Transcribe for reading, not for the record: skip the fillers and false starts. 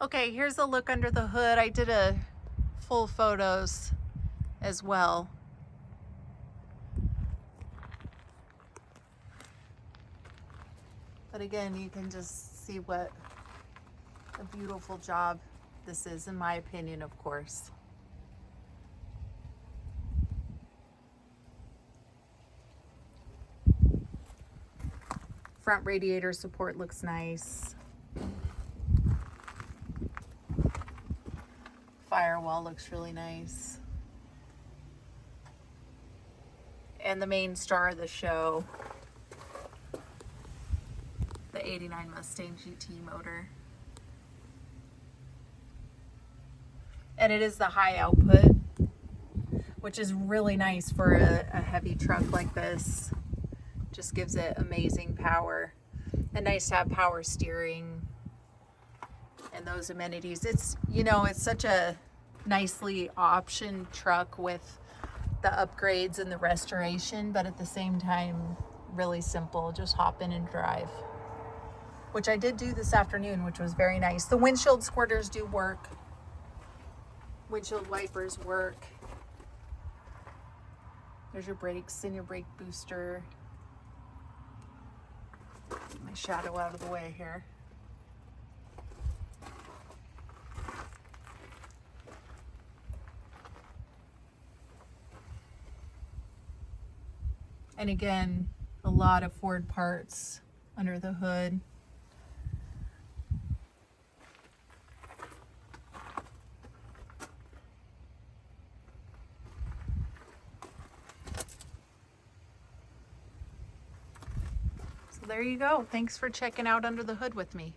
Okay, here's a look under the hood. I did a full photos as well. But again, you can just see what a beautiful job this is, in my opinion, of course. Front radiator support looks nice. Firewall looks really nice. And the main star of the show, the 89 Mustang GT motor. And it is the high output, which is really nice for a heavy truck like this. Just gives it amazing power. And nice to have power steering and those amenities. It's, you know, it's such a nicely optioned truck with the upgrades and the restoration, but at the same time, really simple. Just hop in and drive, which I did do this afternoon, which was very nice. The windshield squirters do work. Windshield wipers work. There's your brakes and your brake booster. Get my shadow out of the way here. And again, a lot of Ford parts under the hood. So there you go. Thanks for checking out Under the Hood with me.